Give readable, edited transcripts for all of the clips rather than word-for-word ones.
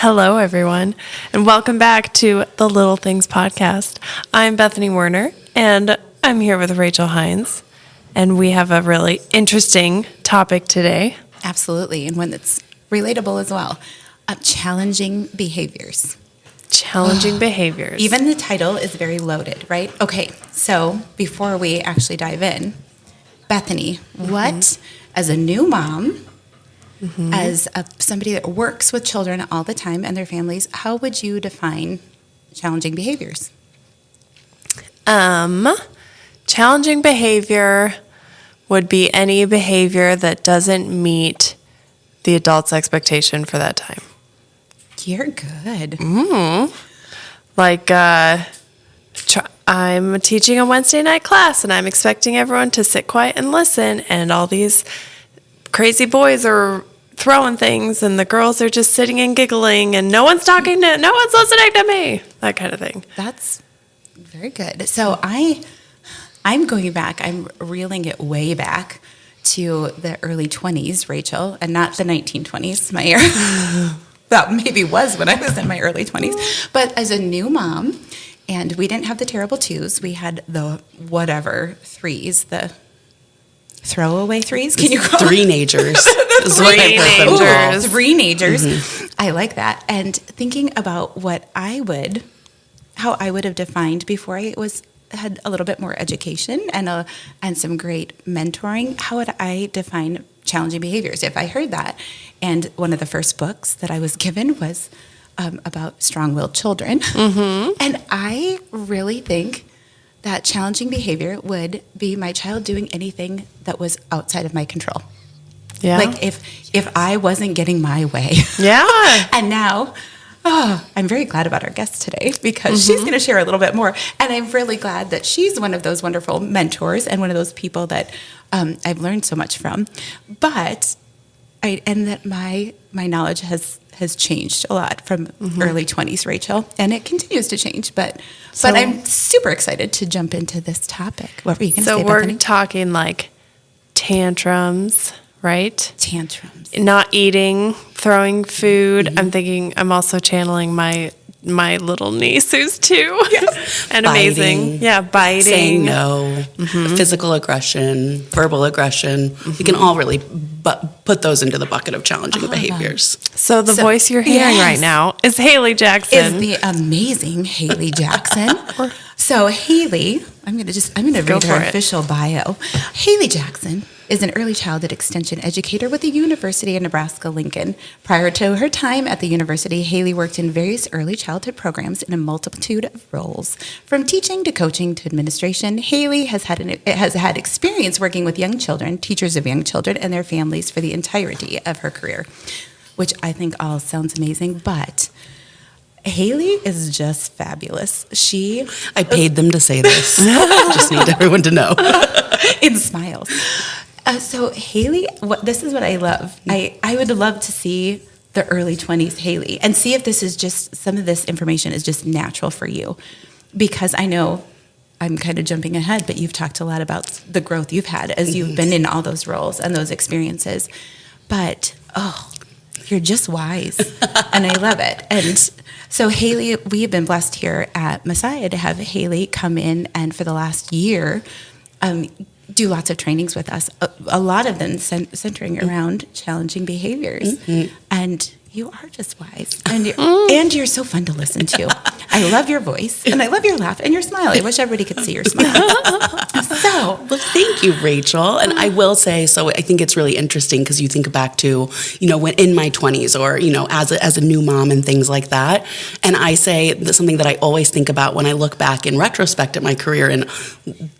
Hello, everyone, and welcome back to the Little Things Podcast. I'm Bethany Werner, and I'm here with Rachel Hines, and we have a really interesting topic today. Absolutely, and one that's relatable as well. Challenging behaviors. Challenging behaviors. Even the title is very loaded, right? Okay, so before we actually dive in, Bethany, what, as a new mom, as somebody that works with children all the time and their families, how would you define challenging behaviors? Challenging behavior would be any behavior that doesn't meet the adult's expectation for that time. You're good. Like, I'm teaching a Wednesday night class, and I'm expecting everyone to sit quiet and listen, and all these crazy boys are throwing things, and the girls are just sitting and giggling, and no one's listening to me. That kind of thing. That's very good. So I'm going back. I'm reeling it way back to the early 20s, Rachel, and not the 1920s, my era. That maybe was when I was in my early 20s. But as a new mom, and we didn't have the terrible twos. We had the whatever threes, the throwaway threes. Can you call Three-nagers. Three-nagers. I like that. And thinking about how I would have defined before I had a little bit more education and some great mentoring, how would I define challenging behaviors if I heard that? And one of the first books that I was given was about strong-willed children. And I really think that challenging behavior would be my child doing anything that was outside of my control. Yeah. Like if I wasn't getting my way. Yeah. And now, I'm very glad about our guest today because she's going to share a little bit more. And I'm really glad that she's one of those wonderful mentors and one of those people that I've learned so much from. But that my knowledge has changed a lot from early 20s, Rachel, and it continues to change. But I'm super excited to jump into this topic. What were you going to say, So we're Bethany? talking like tantrums, right? Tantrums. Not eating, throwing food. I'm also channeling my little niece who's 2 and amazing. Yeah, biting. Saying no, physical aggression, verbal aggression. We can all really put those into the bucket of challenging behaviors. So the voice you're hearing right now is Haley Jackson. Is the amazing Haley Jackson. So Haley, I'm going to read her official bio. Haley Jackson is an early childhood extension educator with the University of Nebraska-Lincoln. Prior to her time at the university, Haley worked in various early childhood programs in a multitude of roles. From teaching to coaching to administration, Haley has had experience working with young children, teachers of young children, and their families for the entirety of her career, which I think all sounds amazing, but Haley is just fabulous. I paid them to say this. Just need everyone to know. In smiles. So Haley, this is what I love. I would love to see the early 20s Haley and see if this is just, some of this information is just natural for you. Because I know I'm kind of jumping ahead, but you've talked a lot about the growth you've had as you've been in all those roles and those experiences. But, you're just wise, and I love it. And so Haley, we have been blessed here at Messiah to have Haley come in and for the last year do lots of trainings with us, a lot of them centering around challenging behaviors. And you are just wise, and you're so fun to listen to. I love your voice, and I love your laugh and your smile. I wish everybody could see your smile. Well, thank you, Rachel. And I will say, so I think it's really interesting because you think back to, when in my 20s or, as a new mom and things like that. And I say something that I always think about when I look back in retrospect at my career and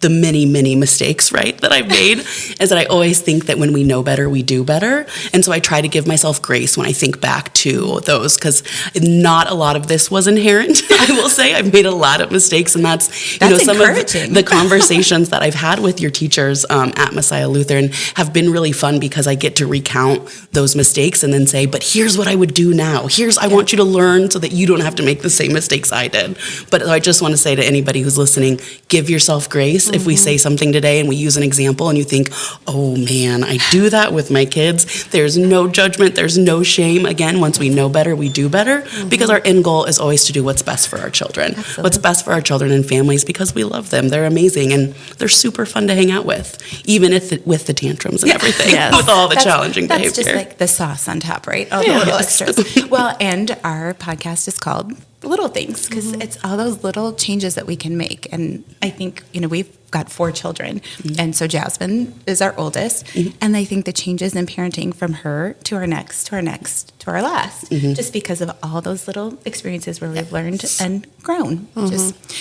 the many, many mistakes, right, that I've made, is that I always think that when we know better, we do better. And so I try to give myself grace when I think back to those, because not a lot of this was inherent. I will say I've made a lot of mistakes, and that's some of the conversations that I've had with your teachers at Messiah Lutheran have been really fun, because I get to recount those mistakes and then say, but here's what I would do now. I want you to learn so that you don't have to make the same mistakes I did. But I just want to say to anybody who's listening, give yourself grace. If we say something today and we use an example and you think, oh man, I do that with my kids, there's no judgment, there's no shame. Again, once we know better, we do better, because our end goal is always to do what's best for our children. Absolutely. What's best for our children and families, because we love them. They're amazing and they're super fun to hang out with, even if with the tantrums and everything, with all the challenging behavior. That's just like the sauce on top, right? All the little extras. Well, and our podcast is called Little Things, because it's all those little changes that we can make. And I think, we've got 4 children. And so Jasmine is our oldest. And I think the changes in parenting from her to our next, to our next, to our last, just because of all those little experiences where we've learned and grown.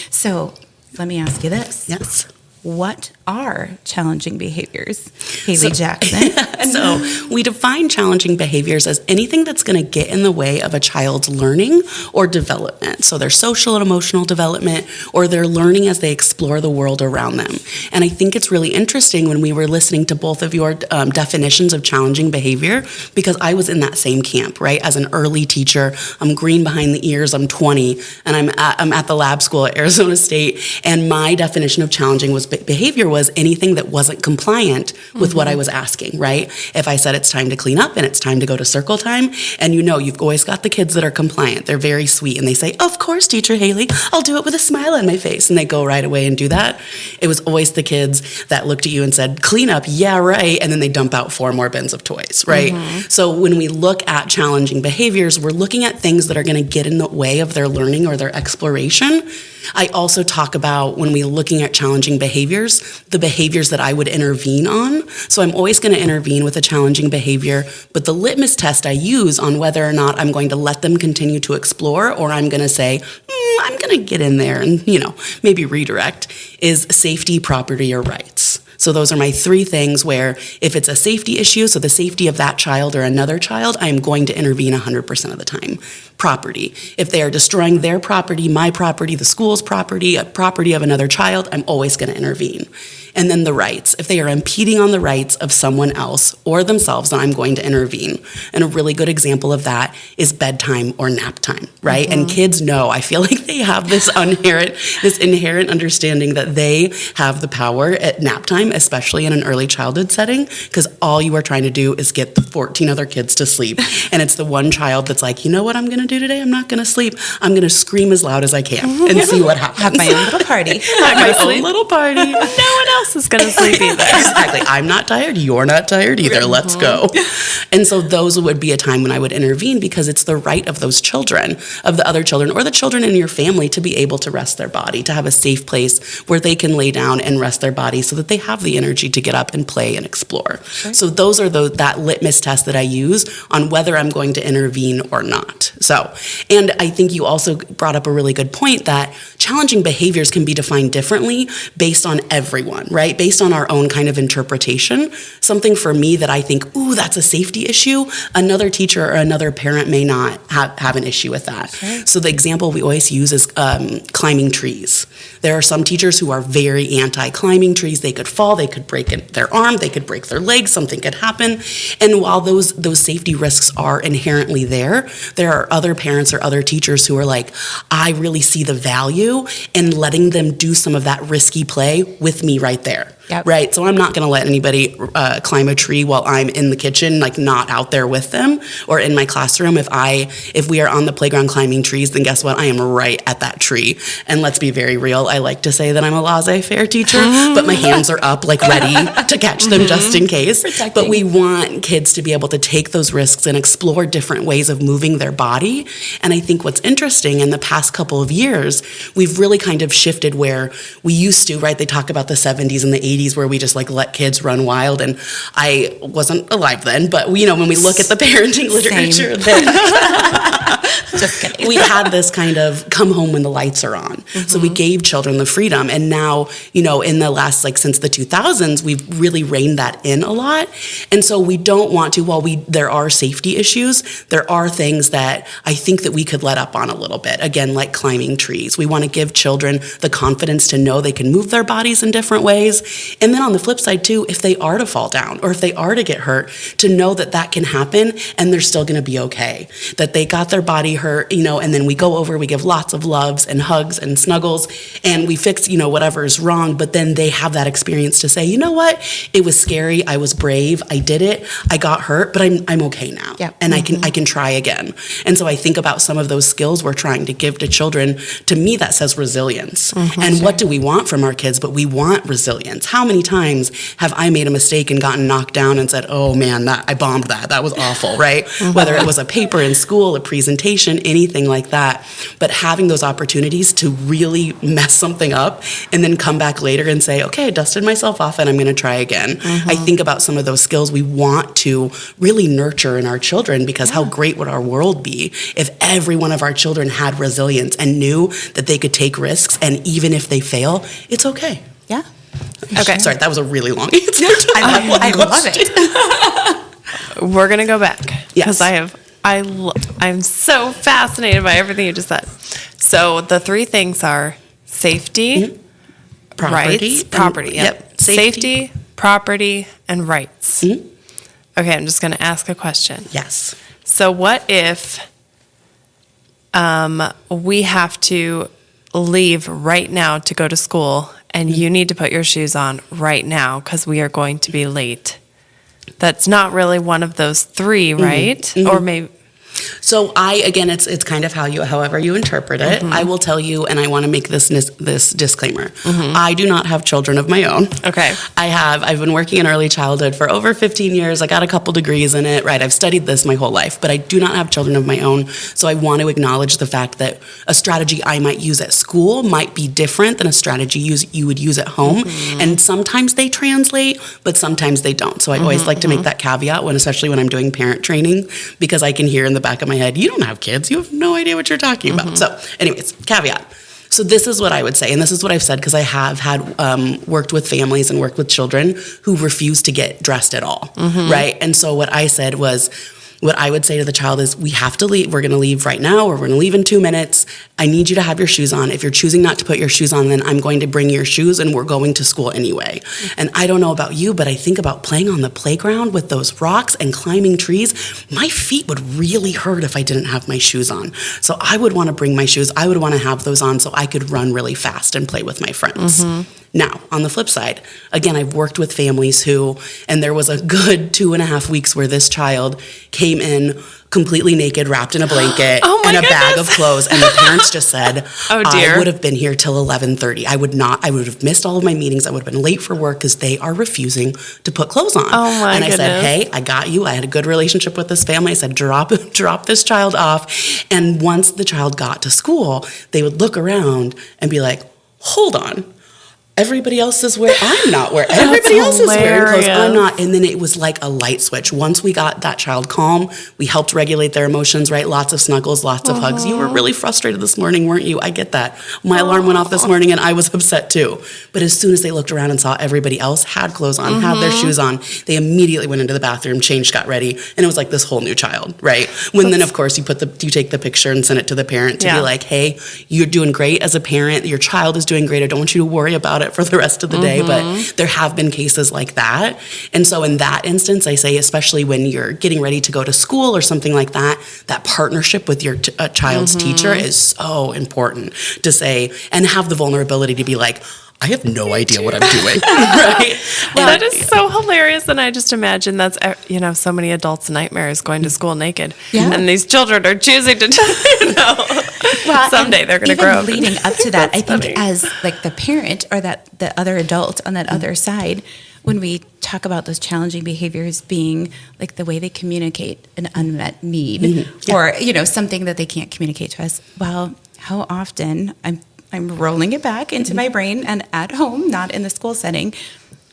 So let me ask you this. Yes. What are challenging behaviors, Haley Jackson? So we define challenging behaviors as anything that's going to get in the way of a child's learning or development. So their social and emotional development, or their learning as they explore the world around them. And I think it's really interesting when we were listening to both of your definitions of challenging behavior, because I was in that same camp, right? As an early teacher, I'm green behind the ears, I'm 20, and I'm at the lab school at Arizona State, and my definition of challenging behavior was anything that wasn't compliant with what I was asking, right? If I said it's time to clean up and it's time to go to circle time, and you've always got the kids that are compliant. They're very sweet, and they say, of course, Teacher Haley, I'll do it with a smile on my face, and they go right away and do that. It was always the kids that looked at you and said, clean up, yeah, right, and then they dump out 4 more bins of toys, right? So when we look at challenging behaviors, we're looking at things that are going to get in the way of their learning or their exploration. I also talk about, when we're looking at challenging behaviors, the behaviors that I would intervene on. So I'm always going to intervene with a challenging behavior, but the litmus test I use on whether or not I'm going to let them continue to explore, or I'm going to say, I'm going to get in there and, maybe redirect, is safety, property, or rights. So those are my 3 things where if it's a safety issue, so the safety of that child or another child, I am going to intervene 100% of the time. Property. If they are destroying their property, my property, the school's property, a property of another child, I'm always going to intervene. And then the rights. If they are impeding on the rights of someone else or themselves, then I'm going to intervene. And a really good example of that is bedtime or nap time, right? And kids know, I feel like they have this inherent understanding that they have the power at nap time, especially in an early childhood setting, because all you are trying to do is get the 14 other kids to sleep. And it's the one child that's like, you know what I'm going to do today? I'm not going to sleep. I'm going to scream as loud as I can and see what happens. Have my own little party. Have my own little party. No one else is going to sleep either. Exactly. I'm not tired. You're not tired either. Let's go. And so those would be a time when I would intervene, because it's the right of those children, of the other children, or the children in your family, to be able to rest their body, to have a safe place where they can lay down and rest their body so that they have the energy to get up and play and explore. Sure. So those are that litmus test that I use on whether I'm going to intervene or not. So, and I think you also brought up a really good point that challenging behaviors can be defined differently based on everyone, right? Based on our own kind of interpretation. Something for me that I think, ooh, that's a safety issue, another teacher or another parent may not have an issue with that. Sure. So the example we always use is climbing trees. There are some teachers who are very anti-climbing trees. They could fall, they could break their arm, they could break their leg, something could happen. And while those safety risks are inherently there are other parents or other teachers who are like, I really see the value in letting them do some of that risky play with me right there. Yep. Right. So I'm not going to let anybody climb a tree while I'm in the kitchen, like not out there with them, or in my classroom. If we are on the playground climbing trees, then guess what? I am right at that tree. And let's be very real. I like to say that I'm a laissez-faire teacher, but my hands are up, like ready to catch them just in case. Protecting. But we want kids to be able to take those risks and explore different ways of moving their body. And I think what's interesting, in the past couple of years, we've really kind of shifted where we used to, right? They talk about the 70s and the 80s where we just like let kids run wild, and I wasn't alive then, but when we look at the parenting literature, just kidding. We had this kind of come home when the lights are on. So we gave children the freedom, and now in the last since the 2000s, we've really reined that in a lot. And so we don't want to, while there are safety issues, there are things that I think that we could let up on a little bit. Again, like climbing trees. We want to give children the confidence to know they can move their bodies in different ways. And then on the flip side too, if they are to fall down or if they are to get hurt, to know that can happen and they're still going to be okay. That they got their body hurt, and then we go over, we give lots of loves and hugs and snuggles, and we fix, whatever is wrong. But then they have that experience to say, you know what? It was scary. I was brave. I did it. I got hurt, but I'm okay now. Yep. And I can try again. And so I think about some of those skills we're trying to give to children. To me, that says resilience. And what do we want from our kids? But we want resilience. How many times have I made a mistake and gotten knocked down and said, oh man, I bombed that. That was awful, right? Whether it was a paper in school, a presentation, anything like that. But having those opportunities to really mess something up and then come back later and say, okay, I dusted myself off and I'm going to try again. I think about some of those skills we want to really nurture in our children, because how great would our world be if every one of our children had resilience and knew that they could take risks, and even if they fail, it's okay. Yeah. Okay. Sorry, that was a really long answer. I love it. We're going to go back. Yes. Because I'm so fascinated by everything you just said. So the three things are safety, rights, property. Yep. Safety, property, and rights. Okay, I'm just going to ask a question. Yes. So what if we have to leave right now to go to school, and you need to put your shoes on right now because we are going to be late? That's not really one of those three, right? Or maybe... So again, it's kind of however you interpret it. I will tell you, and I want to make this disclaimer. I do not have children of my own. Okay. I've been working in early childhood for over 15 years. I got a couple degrees in it, right? I've studied this my whole life, but I do not have children of my own. So I want to acknowledge the fact that a strategy I might use at school might be different than a strategy you would use at home. And sometimes they translate, but sometimes they don't. So I always like to make that caveat, especially when I'm doing parent training, because I can hear in the back of my head, you don't have kids, you have no idea what you're talking about. So anyways, caveat. So this is what I would say, and this is what I've said, because I have had worked with families and worked with children who refuse to get dressed at all, right? And so what I said was, what I would say to the child is, we have to leave. We're going to leave right now, or we're going to leave in 2 minutes. I need you to have your shoes on. If you're choosing not to put your shoes on, then I'm going to bring your shoes and we're going to school anyway. And I don't know about you, but I think about playing on the playground with those rocks and climbing trees. My feet would really hurt if I didn't have my shoes on. So I would want to bring my shoes. I would want to have those on so I could run really fast and play with my friends. Now, on the flip side, again, I've worked with families and there was a good 2.5 weeks where this child came in completely naked, wrapped in a blanket and a bag of clothes, and the parents just said, oh dear, I would have been here till 11:30. I would have missed all of my meetings. I would have been late for work because they are refusing to put clothes on. Oh my and I goodness. said, hey, I got you. I had a good relationship with this family. I said, drop this child off. And once the child got to school, they would look around and be like, hold on. Everybody else is wearing, I'm not wearing, everybody else is wearing clothes, I'm not. And then it was like a light switch. Once we got that child calm, we helped regulate their emotions, right? Lots of snuggles, lots of hugs. You were really frustrated this morning, weren't you? I get that. My alarm went off this morning and I was upset too. But as soon as they looked around and saw everybody else had clothes on, had their shoes on, they immediately went into the bathroom, changed, got ready, and it was like this whole new child, right? Then of course you take the picture and send it to the parent to be like, hey, you're doing great as a parent, your child is doing great, I don't want you to worry about it for the rest of the day. But there have been cases like that. And so in that instance, I say, especially when you're getting ready to go to school or something like that, that partnership with your child's teacher is so important to say, and have the vulnerability to be like, I have no idea what I'm doing. Right? Well, that is so hilarious. And I just imagine that's, so many adults' nightmares going to school naked. Yeah. And these children are choosing to, well, someday they're going to grow up. Leading up to that, I think as like the parent or the other adult on that other side, when we talk about those challenging behaviors being like the way they communicate an unmet need or, something that they can't communicate to us. Well, how often I'm rolling it back into my brain and at home, not in the school setting.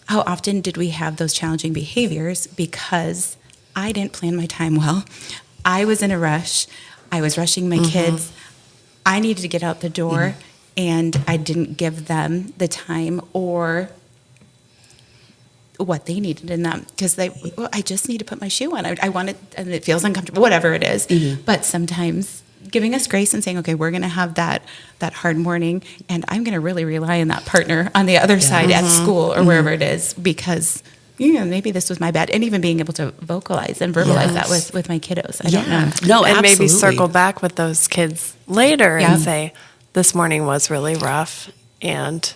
How often did we have those challenging behaviors because I didn't plan my time well? I was in a rush. I was rushing my kids. I needed to get out the door and I didn't give them the time or what they needed in them because I just need to put my shoe on. I want it and it feels uncomfortable, whatever it is. But sometimes giving us grace and saying, okay, we're going to have that hard morning and I'm going to really rely on that partner on the other side at school or wherever it is because maybe this was my bad. And even being able to vocalize and verbalize that with my kiddos. I don't know. No, and absolutely. maybe circle back with those kids later Yeah. and say, this morning was really rough, and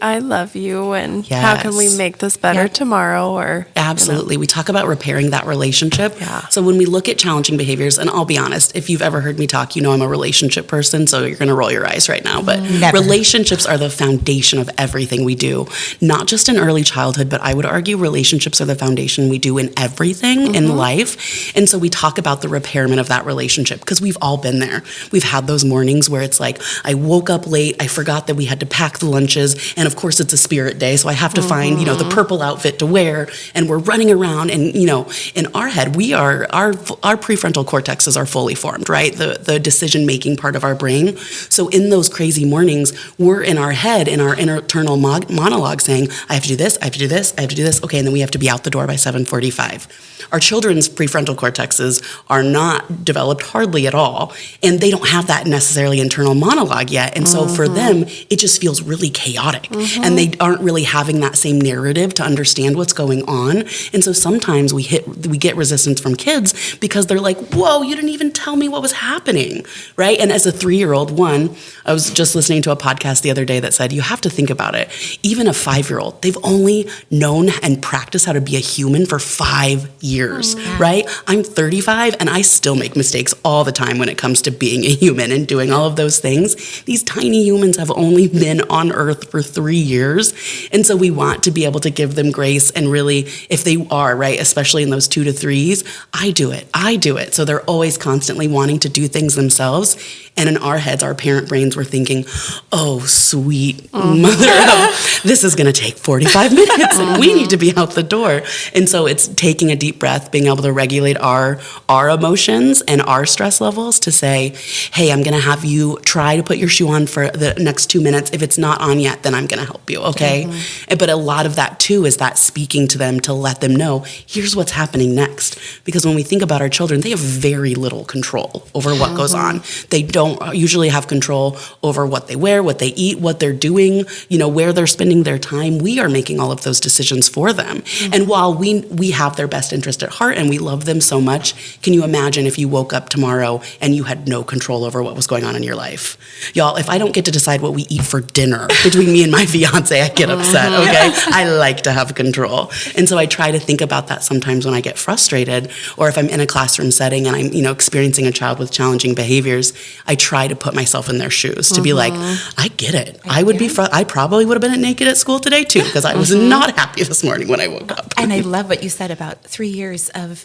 I love you, and how can we Yes. make this better Yeah. tomorrow? Or Absolutely. We talk about repairing that relationship. Yeah. So when we look at challenging behaviors, and I'll be honest, if you've ever heard me talk, you know I'm a relationship person, so you're going to roll your eyes right now. But Never. relationships are the foundation of everything we do, not just in early childhood, but I would argue relationships are the foundation we do in everything in life. And so we talk about the repairment of that relationship because we've all been there. We've had those mornings where it's like, I woke up late, I forgot that we had to pack the lunches, and of course it's a spirit day, so I have to find, the purple outfit to wear, and we're running around, and in our head, our prefrontal cortexes are fully formed, right? The decision-making part of our brain. So in those crazy mornings, we're in our head, in our internal monologue saying, I have to do this, I have to do this, I have to do this, okay, and then we have to be out the door by 7:45. Our children's prefrontal cortexes are not developed hardly at all, and they don't have that necessarily internal monologue yet. And so for them, it just feels really chaotic, and they aren't really having that same narrative to understand what's going on. And so sometimes we get resistance from kids because they're like, whoa, you didn't even tell me what was happening, right? And as a 3-year-old, I was just listening to a podcast the other day that said, you have to think about it. Even a 5-year-old, they've only known and practiced how to be a human for 5 years, right? I'm 35 and I still make mistakes all the time when it comes to being a human and doing all of those things. These tiny humans have only been on earth for 3 years. And so we want to be able to give them grace, and really, if they are, right, especially in those 2 to 3s, I do it. So they're always constantly wanting to do things themselves. And in our heads, our parent brains were thinking, oh, sweet mother of, this is going to take 45 minutes and we need to be out the door. And so it's taking a deep breath, being able to regulate our emotions and our stress levels to say, hey, I'm going to have you try to put your shoe on for the next 2 minutes. If it's not on yet, then I'm going to help you, okay? But a lot of that, too, is that speaking to them to let them know, here's what's happening next. Because when we think about our children, they have very little control over what goes on. They don't usually have control over what they wear, what they eat, what they're doing, where they're spending their time. We are making all of those decisions for them. And while we have their best interest at heart and we love them so much, can you imagine if you woke up tomorrow and you had no control over what was going on in your life? Y'all, if I don't get to decide what we eat for dinner between me and my fiance, I get upset, okay? I like to have control. And so I try to think about that sometimes when I get frustrated, or if I'm in a classroom setting and I'm, experiencing a child with challenging behaviors, I try to put myself in their shoes to be like, I get it. I probably would have been naked at school today too, because I was not happy this morning when I woke up. And I love what you said about 3 years of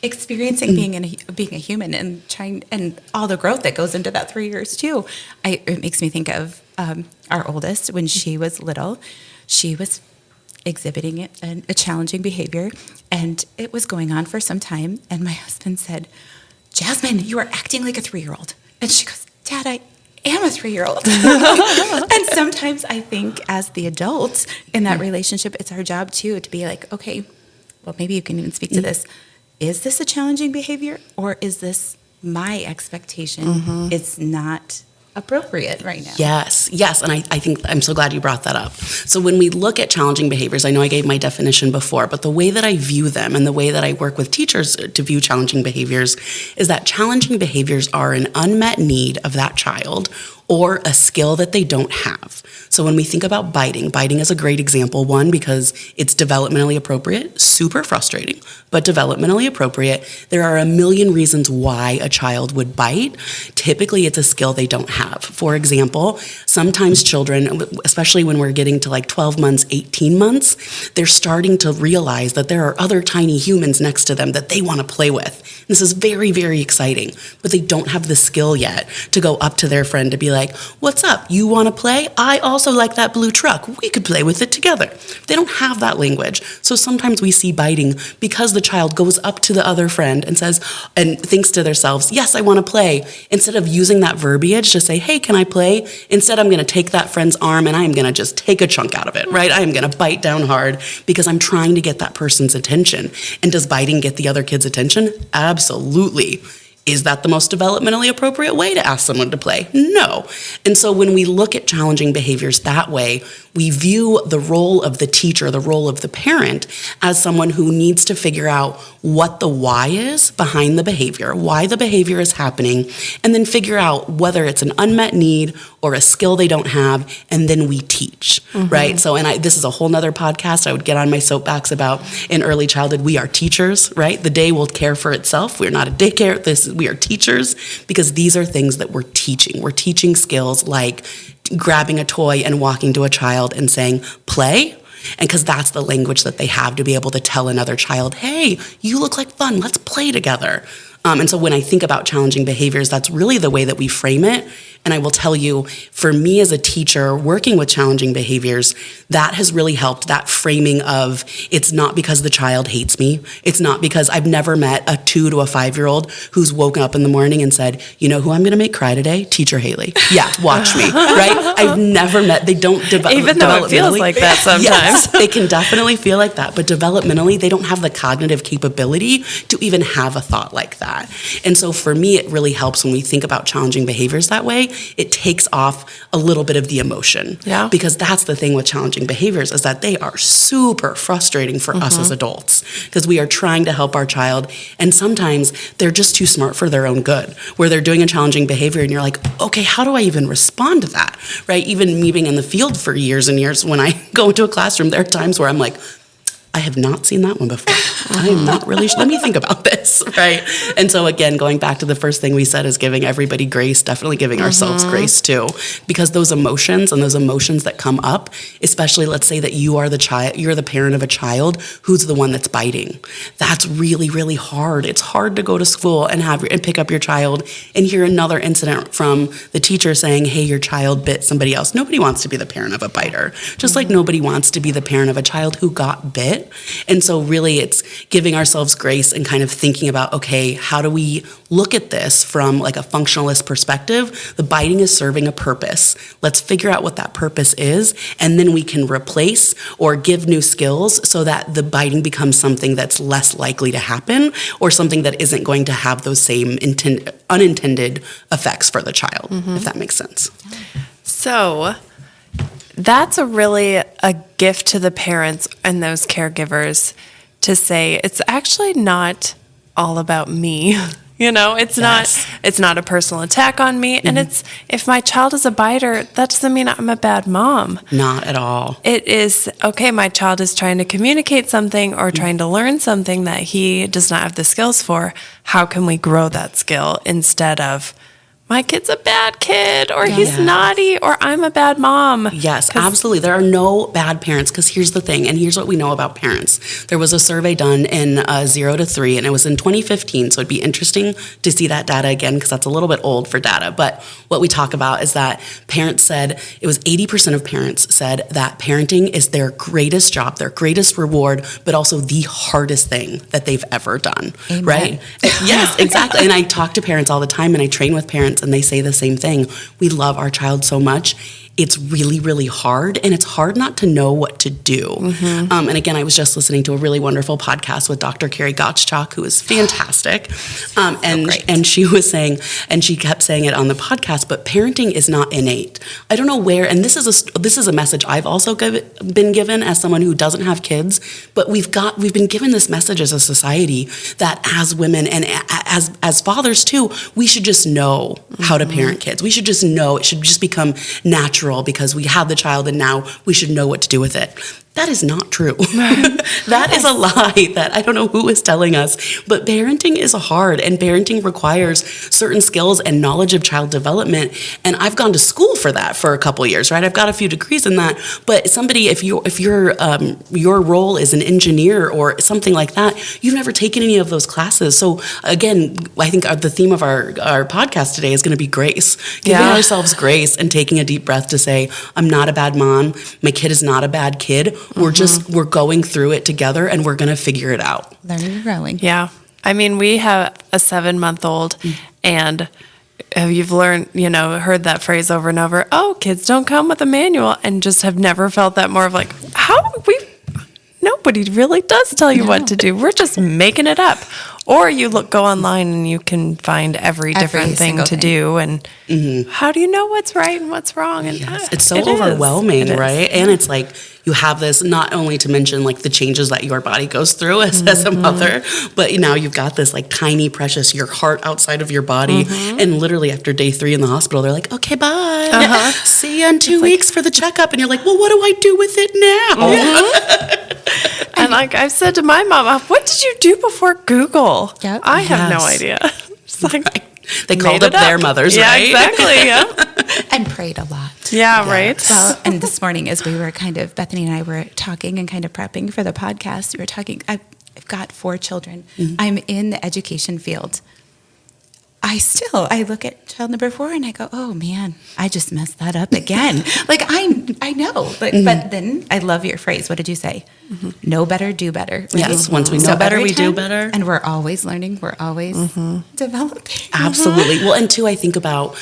experiencing being a human and trying, and all the growth that goes into that 3 years too. It makes me think of our oldest. When she was little, she was exhibiting a challenging behavior, and it was going on for some time. And my husband said, Jasmine, you are acting like a 3-year-old. And she goes, Dad, I am a 3-year-old. And sometimes I think as the adult in that relationship, it's our job too to be like, okay, well, maybe you can even speak to this. Is this a challenging behavior, or is this my expectation? It's not appropriate right now. Yes. And I think I'm so glad you brought that up. So when we look at challenging behaviors, I know I gave my definition before, but the way that I view them and the way that I work with teachers to view challenging behaviors is that challenging behaviors are an unmet need of that child or a skill that they don't have. So when we think about biting is a great example, one, because it's developmentally appropriate, super frustrating, but developmentally appropriate. There are a million reasons why a child would bite. Typically, it's a skill they don't have. For example, sometimes children, especially when we're getting to like 12 months, 18 months, they're starting to realize that there are other tiny humans next to them that they want to play with. This is very, very exciting, but they don't have the skill yet to go up to their friend to be like, what's up? You want to play? I also like that blue truck. We could play with it together. They don't have that language. So sometimes we see biting because the child goes up to the other friend and says, and thinks to themselves, yes, I want to play. Instead of using that verbiage to say, hey, can I play? Instead, I'm going to take that friend's arm and I am going to just take a chunk out of it, right? I am going to bite down hard because I'm trying to get that person's attention. And does biting get the other kid's attention? Absolutely. Is that the most developmentally appropriate way to ask someone to play? No. And so when we look at challenging behaviors that way, we view the role of the teacher, the role of the parent, as someone who needs to figure out what the why is behind the behavior, why the behavior is happening, and then figure out whether it's an unmet need or a skill they don't have, and then we teach, right? So, this is a whole nother podcast I would get on my soapbox about in early childhood. We are teachers, right? The day will care for itself. We're not a daycare. We are teachers, because these are things that we're teaching. We're teaching skills like grabbing a toy and walking to a child and saying, play. And because that's the language that they have to be able to tell another child, hey, you look like fun, let's play together. And so when I think about challenging behaviors, that's really the way that we frame it. And I will tell you, for me as a teacher working with challenging behaviors, that has really helped, that framing of it's not because the child hates me. It's not because I've never met a 2 to a 5-year-old who's woken up in the morning and said, you know who I'm going to make cry today? Teacher Haley. Yeah, watch me, right? I've never met, they don't develop. Even though it feels like that sometimes. Yes, they can definitely feel like that. But developmentally, they don't have the cognitive capability to even have a thought like that. And so for me, it really helps when we think about challenging behaviors that way. It takes off a little bit of the emotion. Yeah. Because that's the thing with challenging behaviors, is that they are super frustrating for us as adults, because we are trying to help our child, and sometimes they're just too smart for their own good, where they're doing a challenging behavior and you're like, okay, how do I even respond to that, right? Even me being in the field for years and years, when I go into a classroom, there are times where I'm like, I have not seen that one before. I am not really let me think about this, right? And so again, going back to the first thing we said is giving everybody grace, definitely giving ourselves grace too, because those emotions that come up, especially let's say that you are the child, you're the parent of a child who's the one that's biting. That's really, really hard. It's hard to go to school and pick up your child and hear another incident from the teacher saying, hey, your child bit somebody else. Nobody wants to be the parent of a biter, just like nobody wants to be the parent of a child who got bit. And so really it's giving ourselves grace and kind of thinking about, okay, how do we look at this from like a functionalist perspective? The biting is serving a purpose. Let's figure out what that purpose is, and then we can replace or give new skills so that the biting becomes something that's less likely to happen, or something that isn't going to have those same unintended effects for the child, if that makes sense. So that's a gift to the parents and those caregivers to say, it's actually not all about me. You know, it's not a personal attack on me. And it's, if my child is a biter, that doesn't mean I'm a bad mom. Not at all. It is, okay, my child is trying to communicate something or trying to learn something that he does not have the skills for. How can we grow that skill instead of, my kid's a bad kid, or he's naughty, or I'm a bad mom. Yes, absolutely. There are no bad parents, because here's the thing, and here's what we know about parents. There was a survey done in 0 to 3, and it was in 2015, so it'd be interesting to see that data again, because that's a little bit old for data. But what we talk about is that parents said, it was 80% of parents said that parenting is their greatest job, their greatest reward, but also the hardest thing that they've ever done. Amen. Right? Yes, exactly. And I talk to parents all the time, and I train with parents, and they say the same thing. We love our child so much. It's really, really hard, and it's hard not to know what to do. And again, I was just listening to a really wonderful podcast with Dr. Carrie Gottschalk, who is fantastic. And she was saying, and she kept saying it on the podcast, but parenting is not innate. I don't know where, and this is a message I've also been given as someone who doesn't have kids, but we've been given this message as a society that as women and as fathers too, we should just know how to parent kids. We should just know. It should just become natural, because we have the child and now we should know what to do with it. That is not true. That is a lie that I don't know who is telling us. But parenting is hard, and parenting requires certain skills and knowledge of child development. And I've gone to school for that for a couple years, right? I've got a few degrees in that. But somebody, if your role is an engineer or something like that, you've never taken any of those classes. So again, I think the theme of our podcast today is going to be grace, giving ourselves grace and taking a deep breath to say, I'm not a bad mom. My kid is not a bad kid. We're going through it together, and we're going to figure it out. Learning and growing. Yeah. I mean, we have a 7-month-old, and you've heard that phrase over and over. Oh, kids don't come with a manual, and just have never felt that more of like, no, nobody really does tell you what to do. We're just making it up. Or you go online and you can find every different thing to do. And how do you know what's right and what's wrong? And it's so overwhelming, right? And it's like you have this, not only to mention like the changes that your body goes through as a mother, but now you've got this like tiny, precious, your heart outside of your body. And literally after day 3 in the hospital, they're like, okay, bye. See you in 2 weeks for the checkup. And you're like, well, what do I do with it now? And like I've said to my mom, what did you do before Google? Yep. I have no idea. It's like they called up their mothers, right? Exactly. Yeah. And prayed a lot. Yeah, right. Well, and this morning as we were Bethany and I were talking and kind of prepping for the podcast, we were talking, I've got 4 children. I'm in the education field. I look at child number 4 and I go, oh man, I just messed that up again. Like I know, but then I love your phrase. What did you say? Know better, do better. Yes, once we know better, we do better. And we're always learning. We're always developing. Absolutely. Well, and two, I think about,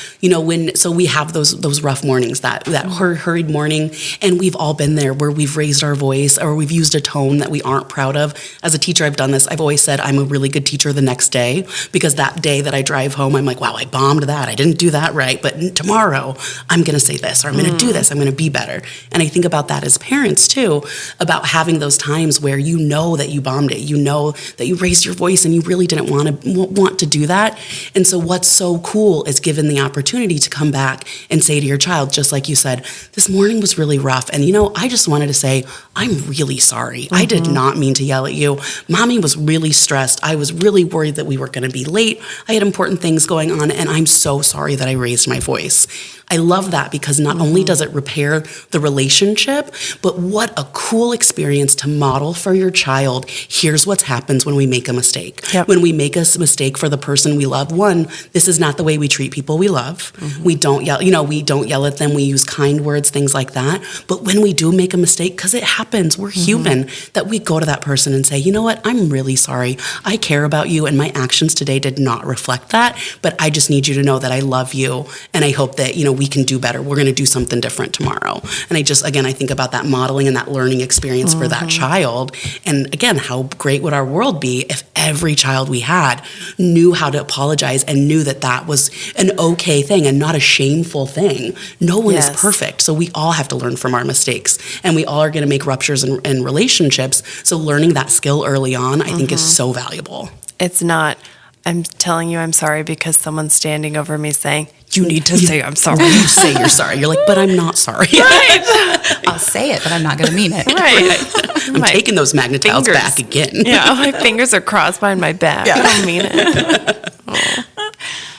so we have those rough mornings, that hurried morning, and we've all been there where we've raised our voice or we've used a tone that we aren't proud of. As a teacher, I've done this. I've always said I'm a really good teacher the next day, because that day that I drive home, I'm like, wow, I bombed that. I didn't do that right. But tomorrow I'm going to say this, or I'm going to do this. I'm going to be better. And I think about that as parents too, about having those times where you know that you bombed it, you know that you raised your voice and you really didn't want to do that. And so what's so cool is given the opportunity to come back and say to your child, just like you said, this morning was really rough. And I just wanted to say, I'm really sorry. I did not mean to yell at you. Mommy was really stressed. I was really worried that we were going to be late. I had important things going on, and I'm so sorry that I raised my voice. I love that, because not only does it repair the relationship, but what a cool experience to model for your child. Here's what happens when we make a mistake. Yep. When we make a mistake for the person we love, one, this is not the way we treat people we love. We don't yell, we don't yell at them. We use kind words, things like that. But when we do make a mistake, because it happens, we're human, that we go to that person and say, you know what, I'm really sorry. I care about you, and my actions today did not reflect that, but I just need you to know that I love you, and I hope that, we can do better. We're going to do something different tomorrow. And I think about that modeling and that learning experience for that child. And again, how great would our world be if every child we had knew how to apologize and knew that that was an okay thing and not a shameful thing. No one is perfect. So we all have to learn from our mistakes, and we all are going to make ruptures in relationships. So learning that skill early on, I think, is so valuable. It's not, I'm telling you I'm sorry because someone's standing over me saying, you need to say I'm sorry. You say you're sorry. You're like, but I'm not sorry. Right. I'll say it, but I'm not going to mean it. Right. I'm taking those magnetiles back again. Yeah, my fingers are crossed behind my back. I don't mean it.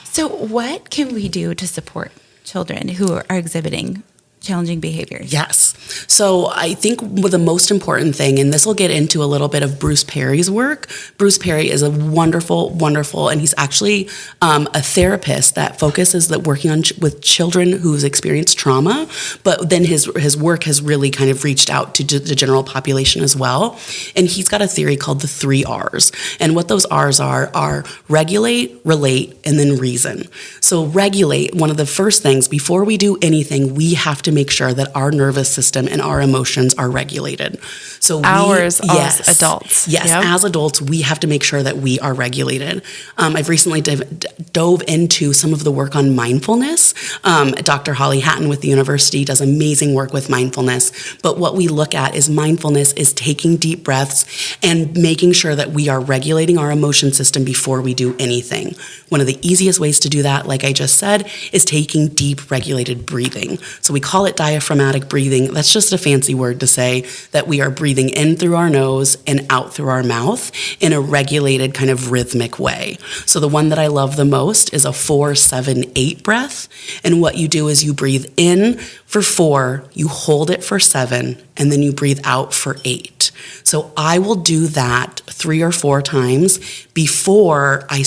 So what can we do to support children who are exhibiting challenging behaviors? Yes. So I think the most important thing, and this will get into a little bit of Bruce Perry's work. Bruce Perry is a wonderful, and he's actually a therapist that focuses working on with children who's experienced trauma, but then his work has really kind of reached out to the general population as well. And he's got a theory called the 3 R's. And what those R's are regulate, relate, and then reason. So regulate, one of the first things, before we do anything, we have to make sure that our nervous system and our emotions are regulated. So as adults. Yes, as adults, we have to make sure that we are regulated. I've recently dove into some of the work on mindfulness. Dr. Holly Hatton with the university does amazing work with mindfulness. But what we look at is mindfulness is taking deep breaths and making sure that we are regulating our emotion system before we do anything. One of the easiest ways to do that, like I just said, is taking deep regulated breathing. So we call it diaphragmatic breathing. That's just a fancy word to say that we are breathing in through our nose and out through our mouth in a regulated kind of rhythmic way. So the one that I love the most is a 4-7-8 breath. And what you do is you breathe in for 4, you hold it for 7, and then you breathe out for 8. So I will do that 3 or 4 times before I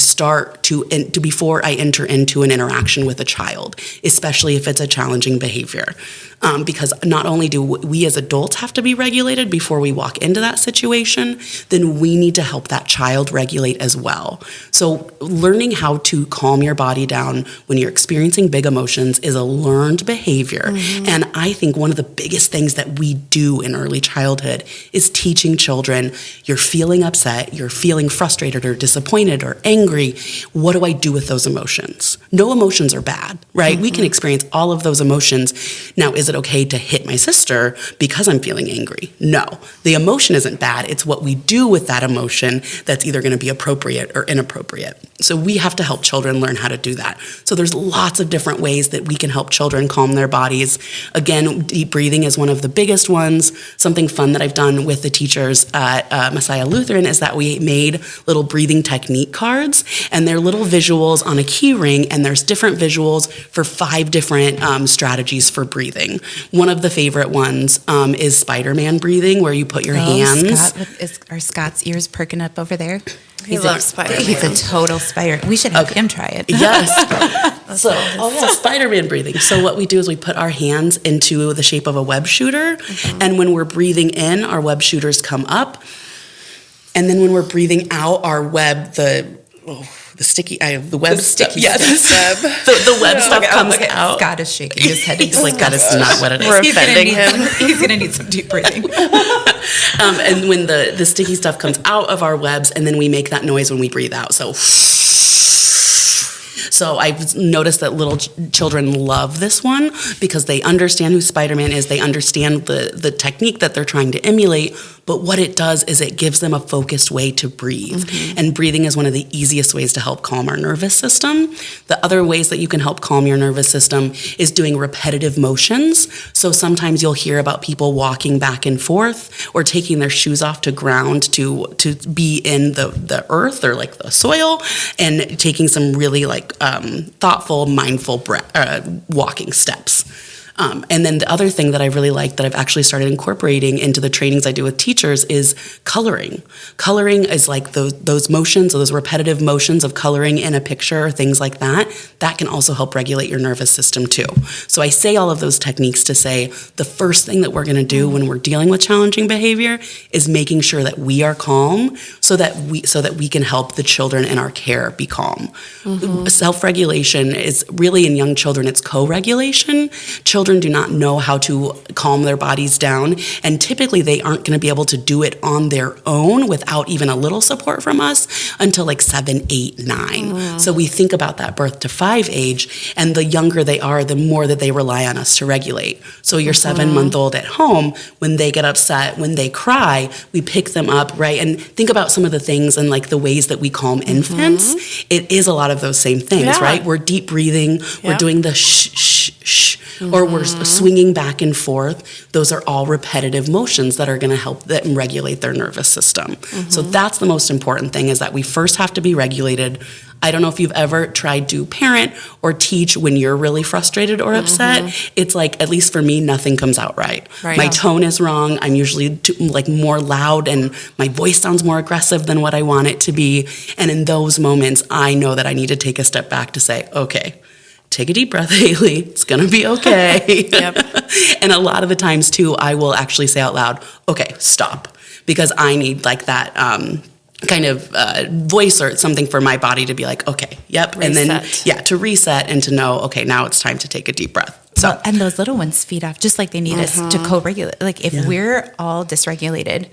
before I enter into an interaction with a child, especially if it's a challenging behavior. Because not only do we as adults have to be regulated before we walk into that situation, then we need to help that child regulate as well. So learning how to calm your body down when you're experiencing big emotions is a learned behavior. And I think one of the biggest things that we do in early childhood is teaching children, you're feeling upset, you're feeling frustrated or disappointed or angry. What do I do with those emotions? No emotions are bad, right? We can experience all of those emotions. Now, is it okay to hit my sister because I'm feeling angry? No, the emotion isn't bad. It's what we do with that emotion that's either going to be appropriate or inappropriate. So we have to help children learn how to do that. So there's lots of different ways that we can help children calm their bodies. Again, deep breathing is one of the biggest ones. Something fun that I've done with the teachers at Messiah Lutheran is that we made little breathing technique cards, and they're little visuals on a key ring, and there's different visuals for 5 different strategies for breathing. One of the favorite ones is Spider-Man breathing, where you put your hands. Are Scott's ears perking up over there? He loves Spider-Man. He's a total Spider. We should have him try it. Yes. Spider-Man breathing. So what we do is we put our hands into the shape of a web shooter, and when we're breathing in, our web shooters come up, and then when we're breathing out, the web stuff. Yes. The web stuff comes out. Scott is shaking his head. He's like, that is not what it is. We're offending him. He's going to need some deep breathing. And when the sticky stuff comes out of our webs, and then we make that noise when we breathe out. So I've noticed that little children love this one because they understand who Spider-Man is. They understand the technique that they're trying to emulate. But what it does is it gives them a focused way to breathe. And breathing is one of the easiest ways to help calm our nervous system. The other ways that you can help calm your nervous system is doing repetitive motions. So sometimes you'll hear about people walking back and forth or taking their shoes off to ground to be in the earth or like the soil, and taking some really thoughtful, mindful walking steps. And then the other thing that I really like that I've actually started incorporating into the trainings I do with teachers is coloring. Coloring is like those motions, or those repetitive motions of coloring in a picture or things like that. That can also help regulate your nervous system too. So I say all of those techniques to say the first thing that we're going to do when we're dealing with challenging behavior is making sure that we are calm so that we can help the children in our care be calm. Self-regulation is really, in young children, it's co-regulation. Children do not know how to calm their bodies down, and typically they aren't going to be able to do it on their own without even a little support from us until like 7, 8, 9. So we think about that birth to 5 age, and the younger they are, the more that they rely on us to regulate. So your 7-month-old at home, when they get upset, when they cry, we pick them up, right? And think about some of the things and like the ways that we calm infants. It is a lot of those same things, right? We're deep breathing, we're doing the shh, shh, shh, or we're swinging back and forth. Those are all repetitive motions that are going to help them regulate their nervous system. So that's the most important thing, is that we first have to be regulated. I don't know if you've ever tried to parent or teach when you're really frustrated or upset. It's like, at least for me, nothing comes out right. My tone is wrong. I'm usually more loud, and my voice sounds more aggressive than what I want it to be. And in those moments, I know that I need to take a step back to say, okay, take a deep breath, Haley. It's going to be okay. And a lot of the times, too, I will actually say out loud, okay, stop. Because I need like that kind of voice or something for my body to be like, okay, yep. Reset. And then, to reset and to know, okay, now it's time to take a deep breath. So, and those little ones feed off, just like they need us to co-regulate. Like if we're all dysregulated,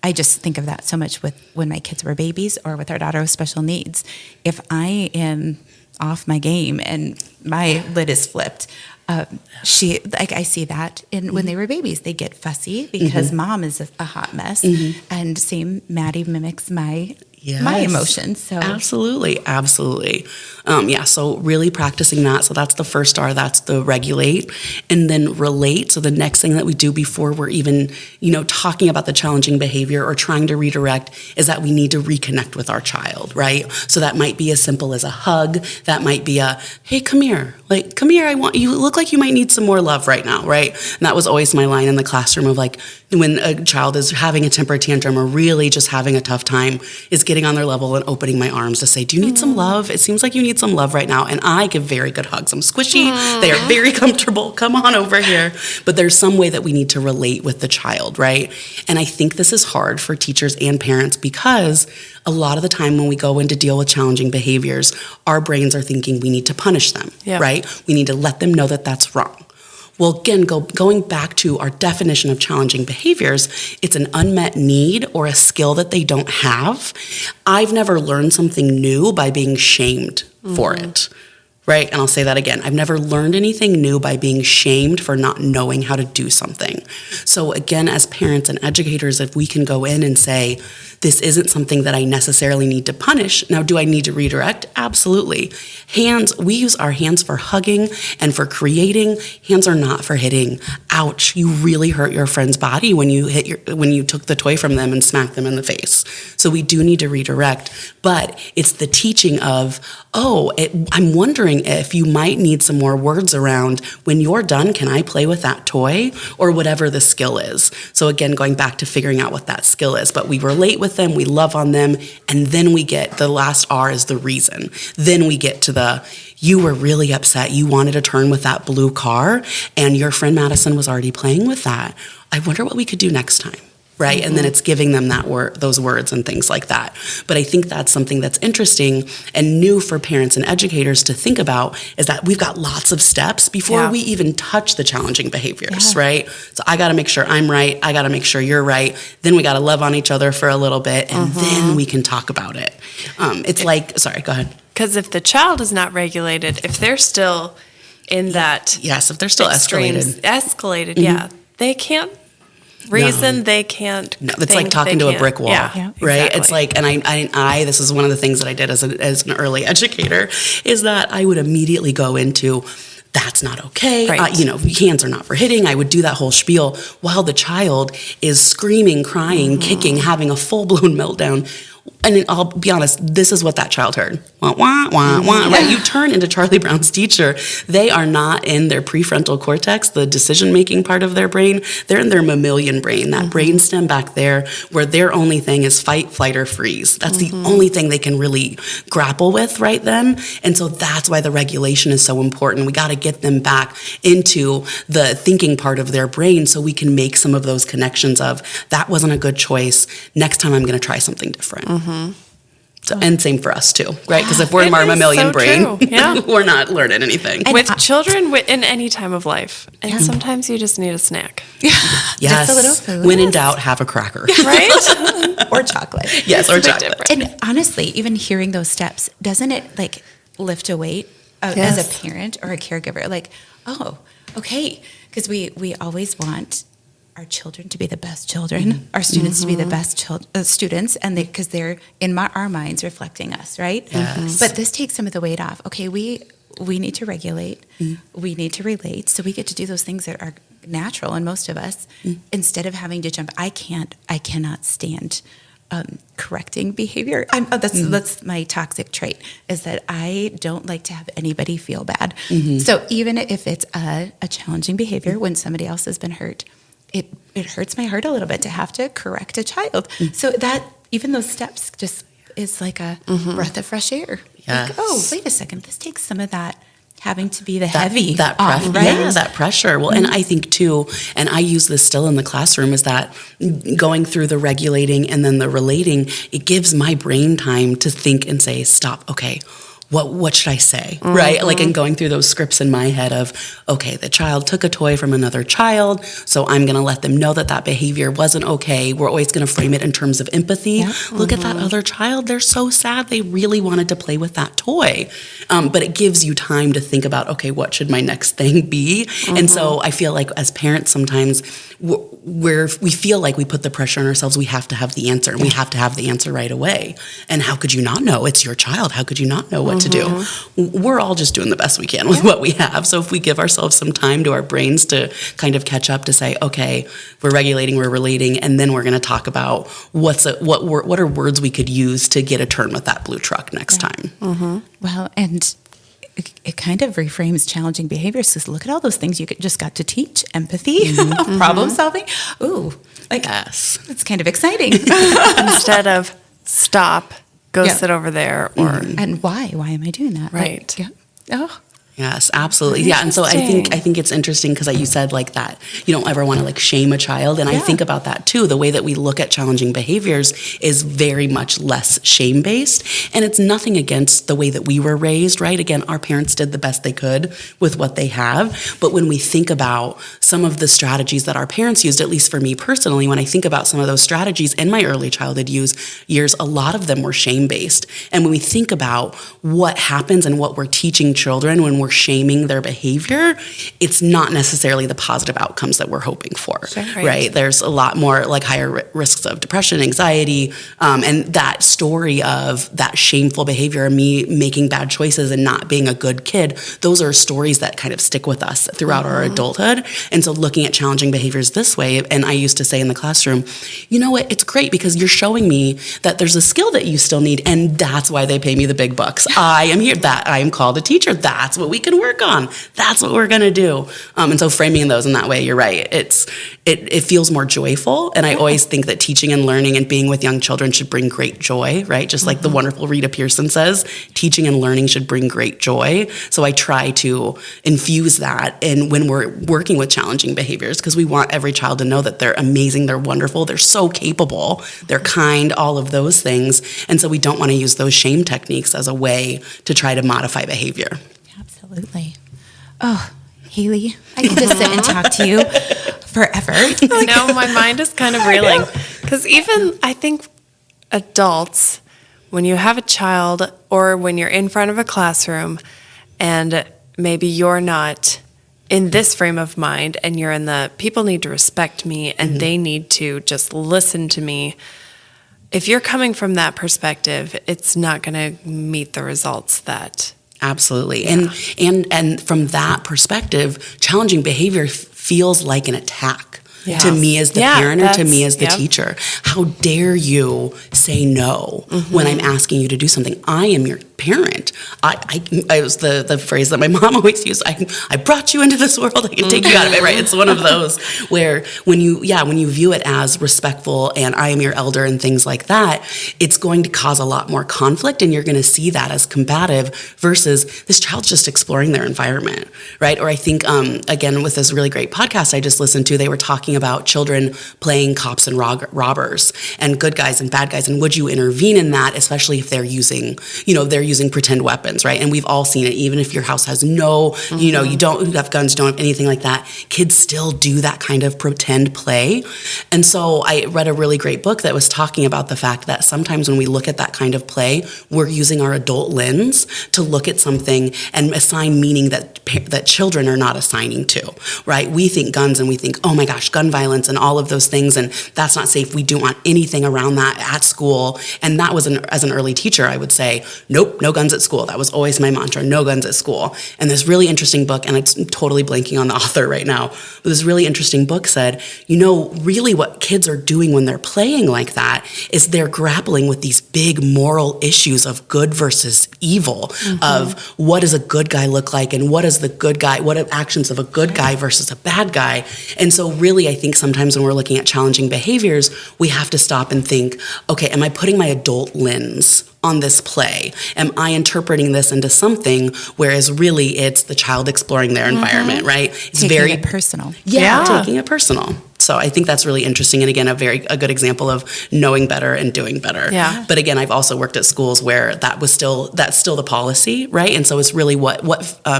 I just think of that so much with when my kids were babies or with our daughter with special needs. If I am off my game and my lid is flipped, I see that when they were babies, they get fussy because mom is a hot mess, and same Maddie mimics my emotions. So absolutely. So really practicing that. So that's the first R. That's the regulate, and then relate. So the next thing that we do before we're even talking about the challenging behavior or trying to redirect is that we need to reconnect with our child, right? So that might be as simple as a hug. That might be a, hey, come here. Like, come here. You look like you might need some more love right now, right? And that was always my line in the classroom of like, when a child is having a temper tantrum or really just having a tough time, is getting getting on their level and opening my arms to say, do you need some love? It seems like you need some love right now. And I give very good hugs. I'm squishy. They are very comfortable. Come on over here. But there's some way that we need to relate with the child, right? And I think this is hard for teachers and parents because a lot of the time when we go in to deal with challenging behaviors, our brains are thinking we need to punish them, right? We need to let them know that that's wrong. Well, again, going back to our definition of challenging behaviors, it's an unmet need or a skill that they don't have. I've never learned something new by being shamed for it, right? And I'll say that again. I've never learned anything new by being shamed for not knowing how to do something. So again, as parents and educators, if we can go in and say, this isn't something that I necessarily need to punish. Now, do I need to redirect? Absolutely. Hands, we use our hands for hugging and for creating. Hands are not for hitting. Ouch, you really hurt your friend's body when you when you took the toy from them and smacked them in the face. So we do need to redirect, but it's the teaching of, I'm wondering if you might need some more words around, when you're done, can I play with that toy? Or whatever the skill is. So again, going back to figuring out what that skill is, but we relate with them, we love on them, and then we get, the last R is the reason. Then we get to you were really upset, you wanted to turn with that blue car, and your friend Madison was already playing with that. I wonder what we could do next time. Right? And then it's giving them those words and things like that. But I think that's something that's interesting and new for parents and educators to think about, is that we've got lots of steps before we even touch the challenging behaviors, right? So I got to make sure I'm right. I got to make sure you're right. Then we got to love on each other for a little bit, and then we can talk about it. Sorry, go ahead. Because if the child is not regulated, if they're still in that... Yes, if they're still escalated, they can't reason, they can't. No, it's like talking to a brick wall, right? Exactly. It's like, and I this is one of the things that I did as an early educator, is that I would immediately go into, that's not okay. Right. Hands are not for hitting. I would do that whole spiel while the child is screaming, crying, kicking, having a full-blown meltdown. And I'll be honest, this is what that child heard. Wah, wah, wah, wah, right? You turn into Charlie Brown's teacher. They are not in their prefrontal cortex, the decision-making part of their brain. They're in their mammalian brain, that brainstem back there, where their only thing is fight, flight, or freeze. That's the only thing they can really grapple with right then. And so that's why the regulation is so important. We got to get them back into the thinking part of their brain so we can make some of those connections of, that wasn't a good choice. Next time I'm going to try something different. So, and same for us too, right? Because if we're in our mammalian brain, we're not learning anything. And with children in any time of life. And sometimes you just need a snack. Yes. Just a little food. When in doubt, have a cracker. Right? Or chocolate. Yes, or chocolate. And honestly, even hearing those steps, doesn't it lift a weight as a parent or a caregiver? Like, oh, okay. Because we always want our children to be the best children, our students to be the best students, and because they're in our minds reflecting us, right? Yes. But this takes some of the weight off. Okay, we need to regulate, we need to relate, so we get to do those things that are natural in most of us, instead of having to jump. I cannot stand correcting behavior. That's my toxic trait, is that I don't like to have anybody feel bad. So even if it's a challenging behavior when somebody else has been hurt, it hurts my heart a little bit to have to correct a child. So that, even those steps, just is like a breath of fresh air. Yes. Like, oh, wait a second, this takes some of that having to be heavy that off, right? Yeah, that pressure. Well, and I think too, and I use this still in the classroom, is that going through the regulating and then the relating, it gives my brain time to think and say, stop, okay, what should I say, right? Like, and going through those scripts in my head of, okay, the child took a toy from another child, so I'm going to let them know that behavior wasn't okay. We're always going to frame it in terms of empathy. Yeah. Look at that other child. They're so sad. They really wanted to play with that toy. But it gives you time to think about, okay, what should my next thing be? And so I feel like as parents, sometimes we feel like we put the pressure on ourselves. We have to have the answer, and we have to have the answer right away. And how could you not know? It's your child. How could you not know what to do? We're all just doing the best we can with what we have. So if we give ourselves some time to our brains to kind of catch up, to say, okay, we're regulating, we're relating, and then we're going to talk about what are words we could use to get a turn with that blue truck next time. Well, and it kind of reframes challenging behaviors, because look at all those things you just got to teach: empathy, problem solving. Ooh, Yes, it's kind of exciting. Instead of stop, go Yeah. sit over there, or And why? Why am I doing that? Right. Yeah. Oh, Yes, absolutely. Yeah. And so I think it's interesting because you said like that, you don't ever want to like shame a child. And I think about that too. The way that we look at challenging behaviors is very much less shame based. And it's nothing against the way that we were raised, right? Again, our parents did the best they could with what they have. But when we think about some of the strategies that our parents used, at least for me personally, when I think about some of those strategies in my early childhood years, a lot of them were shame based. And when we think about what happens and what we're teaching children when we're shaming their behavior, it's not necessarily the positive outcomes that we're hoping for, right? There's a lot more like higher risks of depression, anxiety, and that story of that shameful behavior, me making bad choices and not being a good kid. Those are stories that kind of stick with us throughout our adulthood. And so looking at challenging behaviors this way, and I used to say in the classroom, you know what, it's great because you're showing me that there's a skill that you still need, and that's why they pay me the big bucks. I am here, that I am called a teacher. That's what we can work on. That's what we're going to do. And so framing those in that way, you're right. It feels more joyful. And I always think that teaching and learning and being with young children should bring great joy, right? Just like the wonderful Rita Pearson says, teaching and learning should bring great joy. So I try to infuse that in when we're working with challenging behaviors, because we want every child to know that they're amazing, they're wonderful, they're so capable, they're kind, all of those things. And so we don't want to use those shame techniques as a way to try to modify behavior. absolutely. Oh, Haley, I could just sit and talk to you forever. I know my mind is kind of reeling because even I think adults, when you have a child or when you're in front of a classroom and maybe you're not in this frame of mind and you're in the people need to respect me and they need to just listen to me. If you're coming from that perspective, it's not going to meet the results that. Absolutely. And from that perspective, challenging behavior feels like an attack. Yes. To me as the parent or to me as the yep. teacher. How dare you say no when I'm asking you to do something? I am your parent. I was the phrase that my mom always used. I brought you into this world. I can take you out of it, right? It's one of those where when you view it as respectful and I am your elder and things like that, it's going to cause a lot more conflict and you're going to see that as combative versus this child's just exploring their environment, right? Or I think, again, with this really great podcast I just listened to, they were talking about children playing cops and robbers and good guys and bad guys. And would you intervene in that, especially if they're using pretend weapons, right? And we've all seen it. Even if your house has no, you don't have guns, you don't have anything like that, kids still do that kind of pretend play. And so I read a really great book that was talking about the fact that sometimes when we look at that kind of play, we're using our adult lens to look at something and assign meaning that children are not assigning to, right? We think guns and we think, oh my gosh, gun violence and all of those things, and that's not safe. We don't want anything around that at school. And that was as an early teacher, I would say, nope, no guns at school. That was always my mantra, no guns at school. And this really interesting book, and I'm totally blanking on the author right now, but this really interesting book said, really what kids are doing when they're playing like that is they're grappling with these big moral issues of good versus evil, of what does a good guy look like and what are actions of a good guy versus a bad guy. And so really, I think sometimes when we're looking at challenging behaviors, we have to stop and think, okay, am I putting my adult lens on this play? Am I interpreting this into something, whereas really it's the child exploring their environment, right? It's taking it personal. Taking it personal. So I think that's really interesting, and again, a good example of knowing better and doing better. Yeah. But again, I've also worked at schools where that's still the policy, right? And so it's really what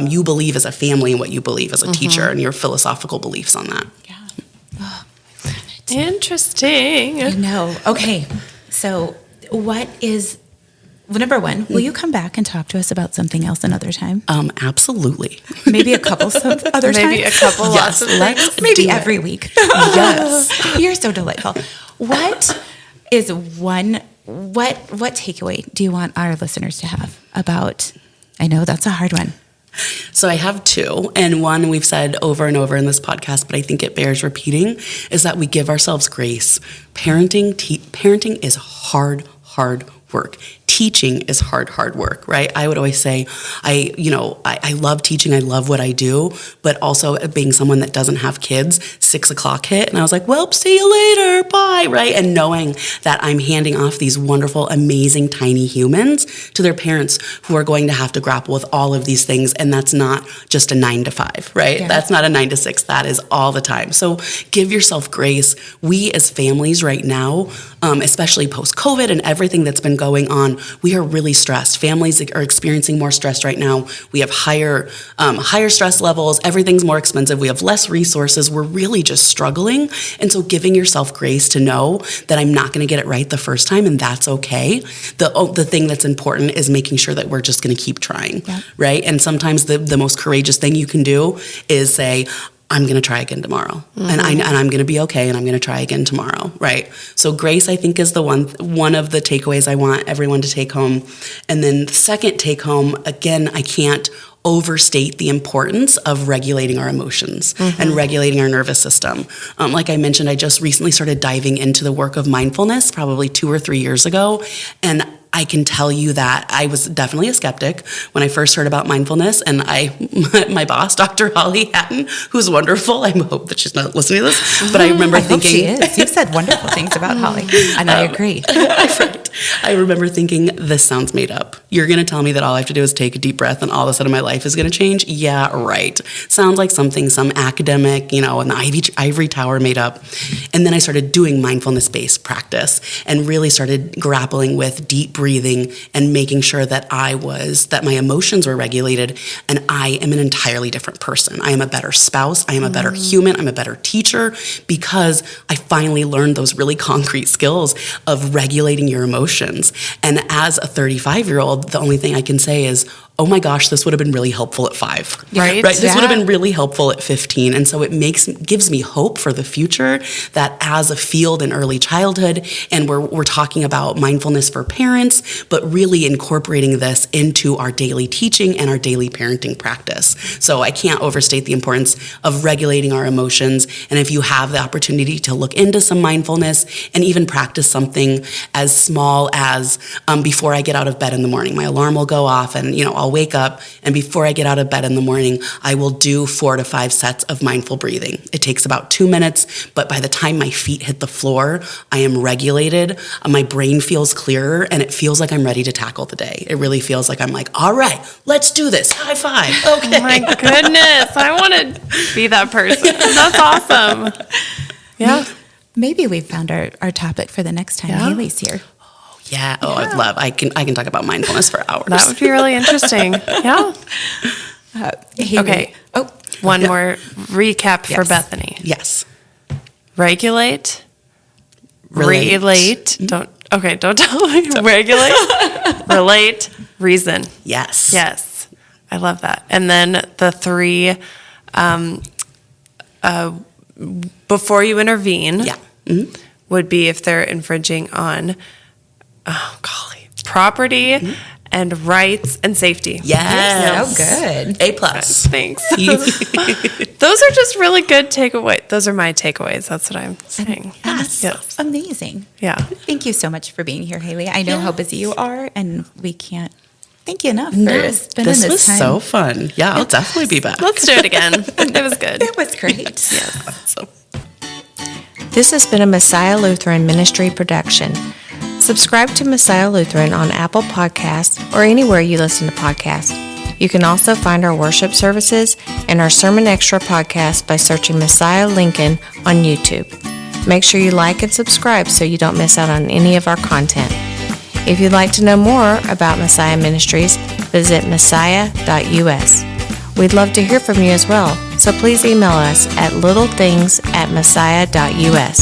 you believe as a family and what you believe as a teacher and your philosophical beliefs on that. Yeah. Oh, I love it. Interesting. I know. Okay. So number one, will you come back and talk to us about something else another time? Absolutely. Maybe a couple other times? Maybe a couple lots of things. Maybe every week. Yes. You're so delightful. What takeaway do you want our listeners to have about, I know that's a hard one. So I have two, and one we've said over and over in this podcast, but I think it bears repeating, is that we give ourselves grace. Parenting is hard work. teaching is hard work, right? I would always say, I love teaching. I love what I do, but also being someone that doesn't have kids, 6 o'clock hit. And I was like, well, see you later. Bye. Right. And knowing that I'm handing off these wonderful, amazing, tiny humans to their parents who are going to have to grapple with all of these things. And that's not just a 9 to 5, right? Yeah. That's not a 9 to 6. That is all the time. So give yourself grace. We as families right now, especially post-COVID and everything that's been going on, we are really stressed. Families are experiencing more stress right now. We have higher stress levels. Everything's more expensive. We have less resources. We're really just struggling. And so giving yourself grace to know that I'm not going to get it right the first time, and that's okay. The thing that's important is making sure that we're just going to keep trying, right? And sometimes the most courageous thing you can do is say, I'm going to try again tomorrow, and I'm going to be okay, and I'm going to try again tomorrow, right? So grace, I think, is the one of the takeaways I want everyone to take home. And then the second take home, again, I can't overstate the importance of regulating our emotions and regulating our nervous system. Like I mentioned, I just recently started diving into the work of mindfulness, probably 2 or 3 years ago, and I can tell you that I was definitely a skeptic when I first heard about mindfulness, and my boss, Dr. Holly Hatton, who's wonderful. I hope that she's not listening to this, but I remember thinking, she is. You've said wonderful things about Holly, and I agree. I remember thinking, this sounds made up. You're going to tell me that all I have to do is take a deep breath and all of a sudden my life is going to change? Yeah, right. Sounds like something some academic, in the ivory tower made up. And then I started doing mindfulness-based practice and really started grappling with deep breathing and making sure that my emotions were regulated, and I am an entirely different person. I am a better spouse. I am a better human. I'm a better teacher because I finally learned those really concrete skills of regulating your emotions. And as a 35-year-old, the only thing I can say is, oh my gosh, this would have been really helpful at 5. Right? This would have been really helpful at 15. And so it gives me hope for the future that as a field in early childhood, and we're talking about mindfulness for parents, but really incorporating this into our daily teaching and our daily parenting practice. So I can't overstate the importance of regulating our emotions. And if you have the opportunity to look into some mindfulness and even practice something as small as before I get out of bed in the morning, my alarm will go off, and I'll wake up, and before I get out of bed in the morning, I will do 4 to 5 sets of mindful breathing. It takes about 2 minutes, but by the time my feet hit the floor, I am regulated, my brain feels clearer, and it feels like I'm ready to tackle the day. It really feels like I'm like, all right, let's do this. High five. Okay. Oh my goodness. I want to be that person. That's awesome. Yeah. Maybe we've found our topic for the next time Haley's here. Yeah. Oh, I'd love. I can talk about mindfulness for hours. That would be really interesting. Yeah. Okay. Oh, one more recap for Bethany. Yes. Regulate. Relate. Don't tell me. Regulate. Relate. Reason. Yes. Yes. I love that. And then the 3, before you intervene, would be if they're infringing on property and rights and safety. Yes. So good. A+. Thanks. Those are just really good takeaways. Those are my takeaways. That's what I'm saying. Yes. Amazing. Yeah. Thank you so much for being here, Haley. I know how busy you are, and we can't thank you enough for spending this time. This was so fun. Yeah, I'll definitely be back. Let's do it again. It was good. It was great. Yes. Awesome. This has been a Messiah Lutheran Ministry production. Subscribe to Messiah Lutheran on Apple Podcasts or anywhere you listen to podcasts. You can also find our worship services and our Sermon Extra podcast by searching Messiah Lincoln on YouTube. Make sure you like and subscribe so you don't miss out on any of our content. If you'd like to know more about Messiah Ministries, visit messiah.us. We'd love to hear from you as well, so please email us at littlethings@messiah.us.